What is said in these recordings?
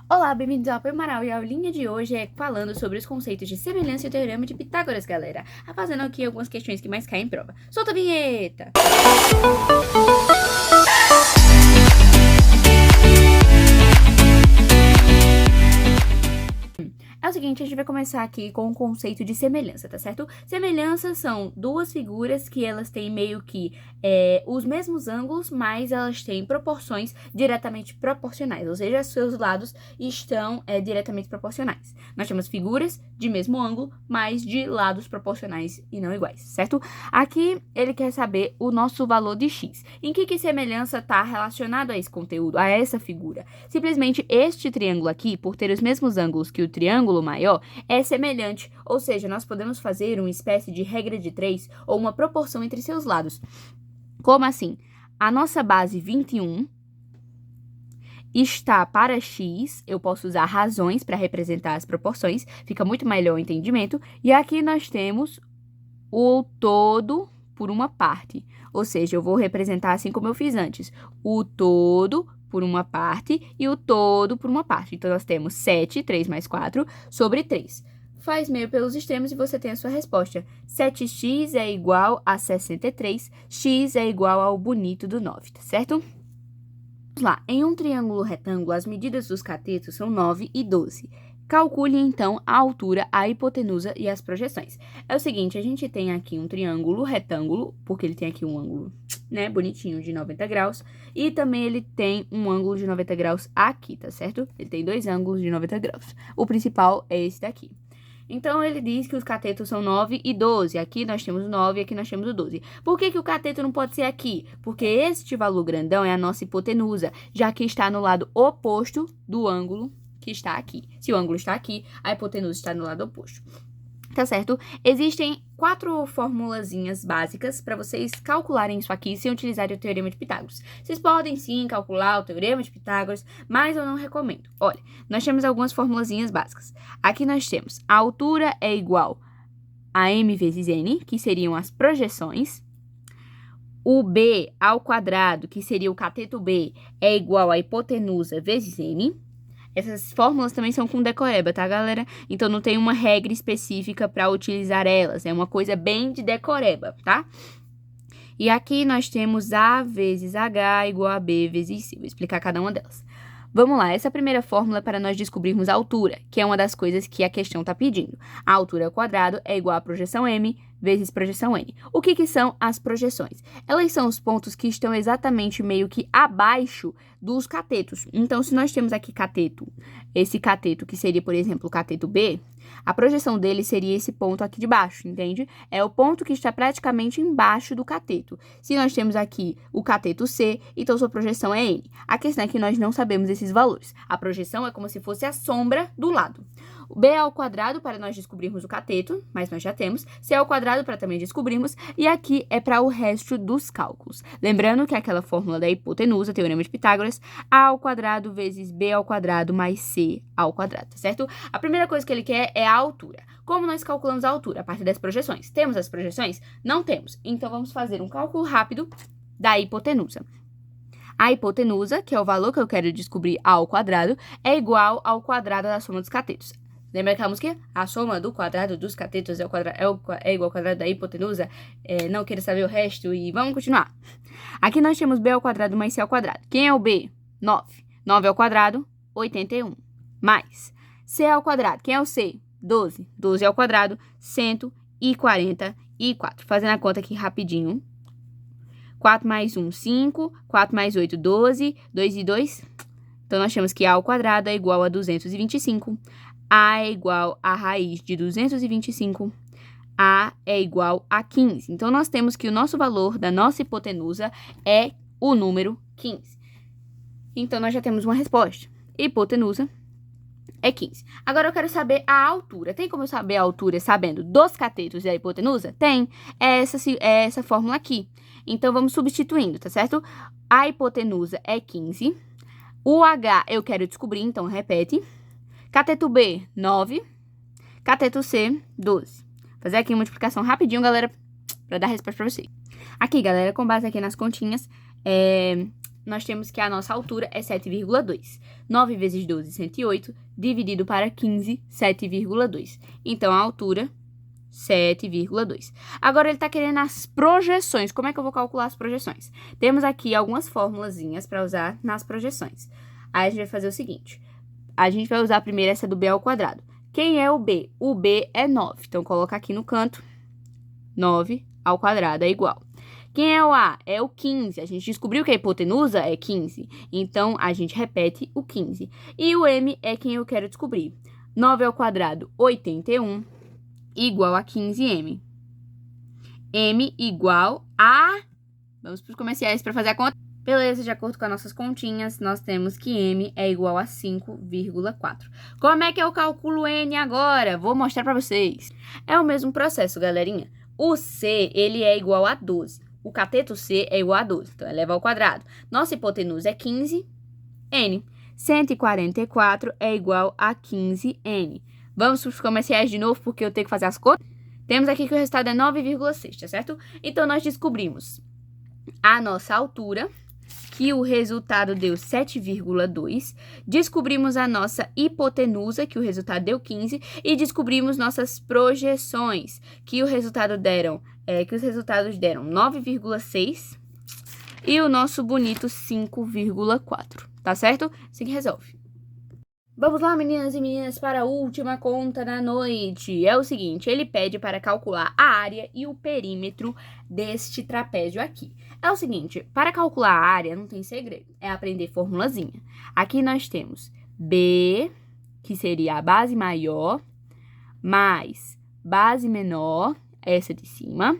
Olá, bem-vindos ao Aprimorar, e a aulinha de hoje é falando sobre os conceitos de semelhança e o teorema de Pitágoras, galera. Fazendo aqui algumas questões que mais caem em prova. Solta a vinheta! É o seguinte, a gente vai começar aqui com o conceito de semelhança, tá certo? Semelhanças são duas figuras que elas têm meio que os mesmos ângulos, mas elas têm proporções diretamente proporcionais, ou seja, seus lados estão diretamente proporcionais. Nós temos figuras de mesmo ângulo, mas de lados proporcionais e não iguais, certo? Aqui ele quer saber o nosso valor de x. Em que semelhança está relacionado a esse conteúdo, a essa figura? Simplesmente este triângulo aqui, por ter os mesmos ângulos que o triângulo maior, é semelhante, ou seja, nós podemos fazer uma espécie de regra de 3 ou uma proporção entre seus lados. Como assim? A nossa base 21 está para x, eu posso usar razões para representar as proporções, fica muito melhor o entendimento, e aqui nós temos o todo por uma parte, ou seja, eu vou representar assim como eu fiz antes, o todo por uma parte e o todo por uma parte. Então, nós temos 7, 3 mais 4, sobre 3. Faz meio pelos extremos e você tem a sua resposta. 7x é igual a 63, x é igual ao bonito do 9, tá certo? Vamos lá, em um triângulo retângulo, as medidas dos catetos são 9 e 12. Calcule, então, a altura, a hipotenusa e as projeções. É o seguinte, a gente tem aqui um triângulo retângulo, porque ele tem aqui um ângulo, né, bonitinho, de 90 graus. E também ele tem um ângulo de 90 graus aqui, tá certo? Ele tem dois ângulos de 90 graus. O principal é esse daqui. Então, ele diz que os catetos são 9 e 12. Aqui nós temos o 9 e aqui nós temos o 12. Por que o cateto não pode ser aqui? Porque este valor grandão é a nossa hipotenusa, já que está no lado oposto do ângulo que está aqui. Se o ângulo está aqui, a hipotenusa está no lado oposto. Tá certo? Existem 4 formulazinhas básicas para vocês calcularem isso aqui sem utilizarem o Teorema de Pitágoras. Vocês podem sim calcular o Teorema de Pitágoras, mas eu não recomendo. Olha, nós temos algumas formulazinhas básicas. Aqui nós temos a altura é igual a m vezes n, que seriam as projeções. O b ao quadrado, que seria o cateto b, é igual a hipotenusa vezes n. Essas fórmulas também são com decoreba, tá, galera? Então, não tem uma regra específica para utilizar elas. É uma coisa bem de decoreba, tá? E aqui nós temos A vezes H igual a B vezes C. Vou explicar cada uma delas. Vamos lá, essa primeira fórmula é para nós descobrirmos a altura, que é uma das coisas que a questão está pedindo. A altura ao quadrado é igual a projeção M vezes projeção N. O que são as projeções? Elas são os pontos que estão exatamente meio que abaixo dos catetos. Então, se nós temos aqui cateto, esse cateto que seria, por exemplo, o cateto B, a projeção dele seria esse ponto aqui de baixo, entende? É o ponto que está praticamente embaixo do cateto. Se nós temos aqui o cateto C, então sua projeção é N. A questão é que nós não sabemos esses valores. A projeção é como se fosse a sombra do lado. O B ao quadrado para nós descobrirmos o cateto, mas nós já temos. C ao quadrado para também descobrirmos. E aqui é para o resto dos cálculos. Lembrando que é aquela fórmula da hipotenusa, teorema de Pitágoras, A ao quadrado vezes B ao quadrado mais C ao quadrado, tá certo? A primeira coisa que ele quer é a altura. Como nós calculamos a altura? A partir das projeções. Temos as projeções? Não temos. Então, vamos fazer um cálculo rápido da hipotenusa. A hipotenusa, que é o valor que eu quero descobrir ao quadrado, é igual ao quadrado da soma dos catetos. Lembra aquela música? A soma do quadrado dos catetos é igual ao quadrado da hipotenusa? Não quero saber o resto e vamos continuar. Aqui nós temos b ao quadrado mais c ao quadrado. Quem é o b? 9. 9 ao quadrado, 81. Mais c ao quadrado. Quem é o c? 12. 12 ao quadrado, 144. Fazendo a conta aqui rapidinho. 4 mais 1, 5. 4 mais 8, 12. 2 e 2. Então, nós temos que a ao quadrado é igual a 225. A é igual a raiz de 225. A é igual a 15. Então, nós temos que o nosso valor da nossa hipotenusa é o número 15. Então, nós já temos uma resposta. Hipotenusa é 15. Agora, eu quero saber a altura. Tem como eu saber a altura sabendo dos catetos e a hipotenusa? Tem. É essa fórmula aqui. Então, vamos substituindo, tá certo? A hipotenusa é 15. O H eu quero descobrir, então repete. Cateto B, 9. Cateto C, 12. Vou fazer aqui uma multiplicação rapidinho, galera, para dar a resposta para vocês. Aqui, galera, com base aqui nas continhas, nós temos que a nossa altura é 7,2. 9 vezes 12, 108, dividido para 15, 7,2. Então, a altura, 7,2. Agora, ele está querendo as projeções. Como é que eu vou calcular as projeções? Temos aqui algumas formulazinhas para usar nas projeções. Aí, a gente vai fazer o seguinte. A gente vai usar primeiro essa do b ao quadrado. Quem é o b? O b é 9. Então, coloca aqui no canto, 9 ao quadrado é igual. Quem é o a? É o 15. A gente descobriu que a hipotenusa é 15. Então, a gente repete o 15. E o m é quem eu quero descobrir. 9 ao quadrado, 81, igual a 15m. M igual a... Vamos para os comerciais para fazer a conta. Beleza, de acordo com as nossas continhas, nós temos que m é igual a 5,4. Como é que eu calculo n agora? Vou mostrar para vocês. É o mesmo processo, galerinha. O c, ele é igual a 12. O cateto c é igual a 12, então eleva ao quadrado. Nossa hipotenusa é 15, n. 144 é igual a 15n. Vamos para os comerciais de novo, porque eu tenho que fazer as contas. Temos aqui que o resultado é 9,6, tá certo? Então, nós descobrimos a nossa altura, que o resultado deu 7,2. Descobrimos a nossa hipotenusa, que o resultado deu 15. E descobrimos nossas projeções, que os resultados deram 9,6 e o nosso bonito 5,4. Tá certo? Assim que resolve. Vamos lá, meninas e meninas, para a última conta da noite. É o seguinte, ele pede para calcular a área e o perímetro deste trapézio aqui. É o seguinte, para calcular a área não tem segredo, é aprender formulazinha. Aqui nós temos B, que seria a base maior, mais base menor, essa de cima,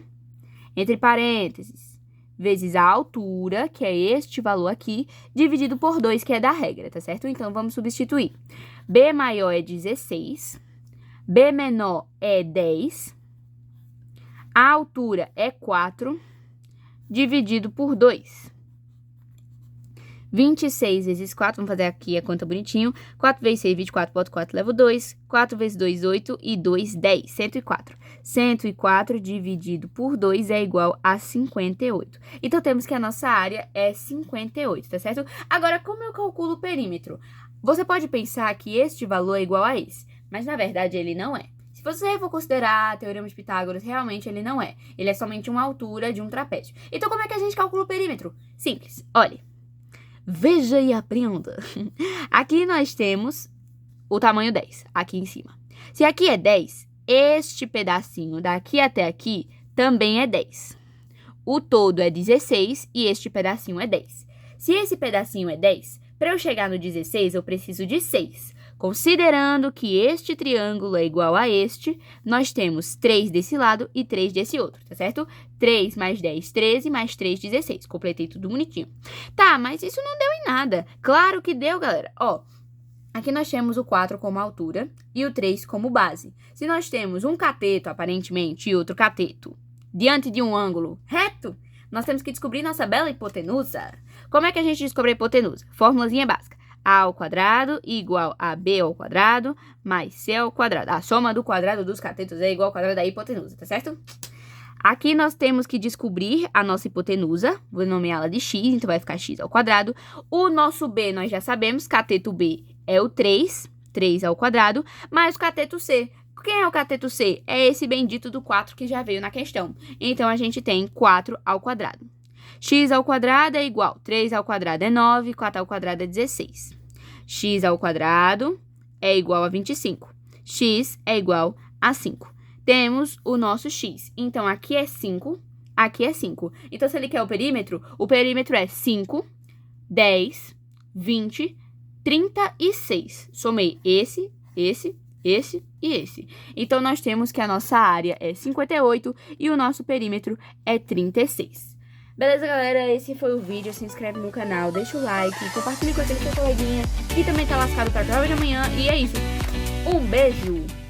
entre parênteses, vezes a altura, que é este valor aqui, dividido por 2, que é da regra, tá certo? Então, vamos substituir. B maior é 16, B menor é 10, a altura é 4, dividido por 2. 26 vezes 4, vamos fazer aqui a conta bonitinho. 4 vezes 6, 24, boto 4, levo 2. 4 vezes 2, 8 e 2, 10. 104. 104 dividido por 2 é igual a 58. Então, temos que a nossa área é 58, tá certo? Agora, como eu calculo o perímetro? Você pode pensar que este valor é igual a esse, mas na verdade ele não é. Se você for considerar Teorema de Pitágoras, realmente ele não é. Ele é somente uma altura de um trapézio. Então, como é que a gente calcula o perímetro? Simples. Olha. Veja e aprenda. Aqui nós temos o tamanho 10, aqui em cima. Se aqui é 10, este pedacinho daqui até aqui também é 10. O todo é 16 e este pedacinho é 10. Se esse pedacinho é 10, para eu chegar no 16, eu preciso de 6. Considerando que este triângulo é igual a este, nós temos 3 desse lado e 3 desse outro, tá certo? 3 mais 10, 13, mais 3, 16. Completei tudo bonitinho. Tá, mas isso não deu em nada. Claro que deu, galera. Ó, aqui nós temos o 4 como altura e o 3 como base. Se nós temos um cateto, aparentemente, e outro cateto, diante de um ângulo reto, nós temos que descobrir nossa bela hipotenusa. Como é que a gente descobre a hipotenusa? Formulazinha básica. A ao quadrado igual a B ao quadrado mais C ao quadrado. A soma do quadrado dos catetos é igual ao quadrado da hipotenusa, tá certo? Aqui nós temos que descobrir a nossa hipotenusa. Vou nomeá-la de x, então vai ficar x ao quadrado. O nosso B nós já sabemos, cateto B é o 3, 3 ao quadrado, mais o cateto C. Quem é o cateto C? É esse bendito do 4 que já veio na questão. Então, a gente tem 4 ao quadrado. X ao quadrado é igual, 3 ao quadrado é 9, 4 ao quadrado é 16. X ao quadrado é igual a 25. X é igual a 5. Temos o nosso x. Então, aqui é 5, aqui é 5. Então, se ele quer o perímetro é 5, 10, 20, 36. Somei esse e esse. Então, nós temos que a nossa área é 58 e o nosso perímetro é 36. Beleza, galera? Esse foi o vídeo. Se inscreve no canal, deixa o like, compartilha com aquele seu coleguinha que também tá lascado pra prova de amanhã. E é isso. Um beijo!